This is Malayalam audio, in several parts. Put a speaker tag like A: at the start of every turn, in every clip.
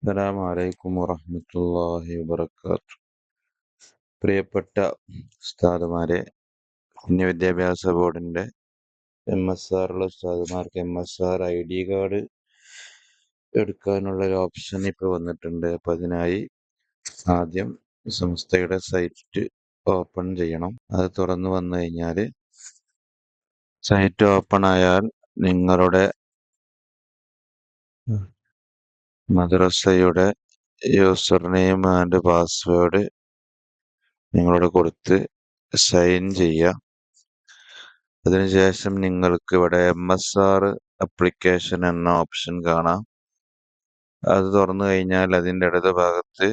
A: അസ്സലാമു അലൈക്കും വറഹ്മത്തുള്ളാഹി വബറകാതുഹു. പ്രിയപ്പെട്ട ഉസ്താദുമാരെ, വിദ്യാഭ്യാസ ബോർഡിന്റെ MSR ഉള്ള ഉസ്താദുമാർക്ക് MSR ID കാർഡ് എടുക്കാനുള്ള ഒരു ഓപ്ഷൻ ഇപ്പോൾ വന്നിട്ടുണ്ട്. അപ്പോൾ അതിനായി ആദ്യം സംസ്ഥയുടെ സൈറ്റ് ഓപ്പൺ ചെയ്യണം. അത് തുറന്നു വന്നു കഴിഞ്ഞാൽ സൈറ്റ് ഓപ്പൺ ആയാൽ നിങ്ങളുടെ മദ്രസയുടെ യൂസർ നെയിം ആൻഡ് പാസ്വേഡ് നിങ്ങളോട് കൊടുത്ത് സൈൻ ചെയ്യുക. അതിനുശേഷം നിങ്ങൾക്ക് ഇവിടെ MSR ആപ്ലിക്കേഷൻ എന്ന ഓപ്ഷൻ കാണാം. അത് തുറന്നു കഴിഞ്ഞാൽ അതിൻ്റെ ഇടത് ഭാഗത്ത്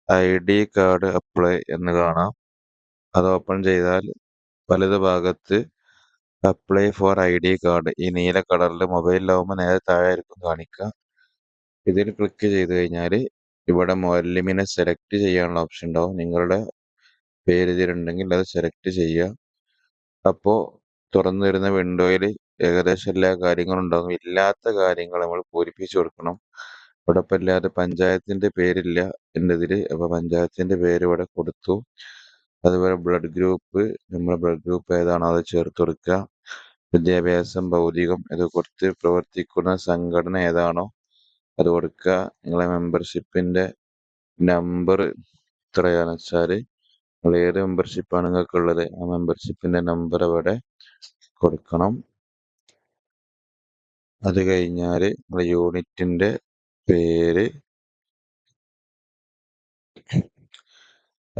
A: ID കാർഡ് അപ്ലൈ എന്ന് കാണാം. അത് ഓപ്പൺ ചെയ്താൽ വലത് ഭാഗത്ത് അപ്ലൈ ഫോർ ID കാർഡ് ഈ നീല കളറിൽ മൊബൈലിലാവുമ്പോൾ നേരെ താഴെ ആയിരിക്കും കാണിക്കുക. ഇതിൽ ക്ലിക്ക് ചെയ്ത് കഴിഞ്ഞാൽ ഇവിടെ മുഅല്ലിമിനെ സെലക്ട് ചെയ്യാനുള്ള ഓപ്ഷൻ ഉണ്ടാവും. നിങ്ങളുടെ പേര് ഇതിലുണ്ടെങ്കിൽ അത് സെലക്ട് ചെയ്യുക. അപ്പോൾ തുറന്നു വരുന്ന വിൻഡോയിൽ ഏകദേശം എല്ലാ കാര്യങ്ങളും ഉണ്ടാകും. ഇല്ലാത്ത കാര്യങ്ങൾ നമ്മൾ പൂരിപ്പിച്ചു കൊടുക്കണം. ഇവിടെ ഇപ്പം ഇല്ലാതെ പഞ്ചായത്തിന്റെ പേരില്ല എൻ്റെ ഇതിൽ. അപ്പോൾ പഞ്ചായത്തിന്റെ പേര് ഇവിടെ കൊടുത്തു. അതുപോലെ ബ്ലഡ് ഗ്രൂപ്പ്, നമ്മുടെ ബ്ലഡ് ഗ്രൂപ്പ് ഏതാണോ അത് ചേർത്ത് കൊടുക്കുക. വിദ്യാഭ്യാസം, ഭൗതികം ഇത് കൊടുത്ത് പ്രവർത്തിക്കുന്ന സംഘടന ഏതാണോ അത് കൊടുക്കുക. നിങ്ങളെ മെമ്പർഷിപ്പിന്റെ നമ്പർ എത്രയാണെന്ന് വെച്ചാൽ നിങ്ങൾ ഏത് മെമ്പർഷിപ്പാണ് നിങ്ങൾക്ക് ഉള്ളത് ആ മെമ്പർഷിപ്പിന്റെ നമ്പർ അവിടെ കൊടുക്കണം. അത് കഴിഞ്ഞാൽ നിങ്ങളുടെ യൂണിറ്റിന്റെ പേര്,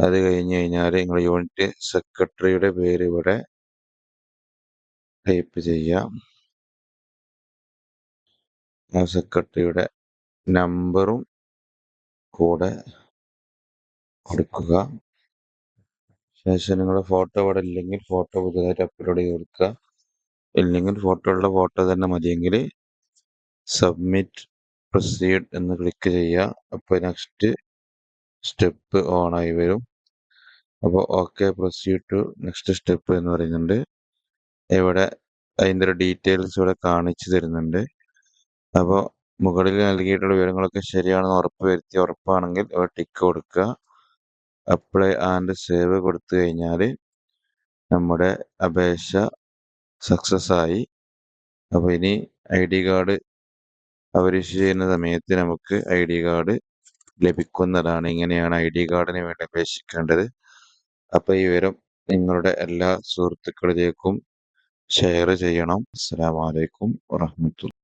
A: അത് കഴിഞ്ഞ് കഴിഞ്ഞാൽ നിങ്ങളുടെ യൂണിറ്റ് സെക്രട്ടറിയുടെ പേര് ഇവിടെ ടൈപ്പ് ചെയ്യാം. ആ സെക്രട്ടറിയുടെ നമ്പറും കൂടെ കൊടുക്കുക. ശേഷം നിങ്ങളുടെ ഫോട്ടോ ഇവിടെ ഇല്ലെങ്കിൽ ഫോട്ടോ പുതുതായിട്ട് അപ്ലോഡ് ചെയ്ത് കൊടുക്കുക. ഇല്ലെങ്കിൽ ഫോട്ടോ തന്നെ മതിയെങ്കിൽ സബ്മിറ്റ് പ്രൊസീഡ് എന്ന് ക്ലിക്ക് ചെയ്യുക. അപ്പോൾ നെക്സ്റ്റ് സ്റ്റെപ്പ് ഓണായി വരും. അപ്പോൾ okay proceed to next step എന്ന് പറയുന്നുണ്ട്. ഇവിടെ അതിൻ്റെ ഒരു ഡീറ്റെയിൽസ് ഇവിടെ കാണിച്ചു തരുന്നുണ്ട്. അപ്പോൾ മുകളിൽ നൽകിയിട്ടുള്ള വിവരങ്ങളൊക്കെ ശരിയാണെന്ന് ഉറപ്പാണെങ്കിൽ ഇവിടെ ടിക്ക് കൊടുക്കുക. അപ്ലൈ ആൻഡ് സേവ് കൊടുത്തു കഴിഞ്ഞാൽ നമ്മുടെ അപേക്ഷ സക്സസ് ആയി. അപ്പോൾ ഇനി ID കാർഡ് അവർ ഇഷ്യൂ ചെയ്യുന്ന സമയത്ത് നമുക്ക് ID കാർഡ് ലഭിക്കുന്നതാണ്. ഇങ്ങനെയാണ് ID കാർഡിന് വേണ്ടി അപേക്ഷിക്കേണ്ടത്. അപ്പോൾ ഈ വിവരം നിങ്ങളുടെ എല്ലാ സുഹൃത്തുക്കളിലേക്കും ഷെയർ ചെയ്യണം. അസ്സലാമു അലൈക്കും വറഹ്മത്തുള്ളാഹി.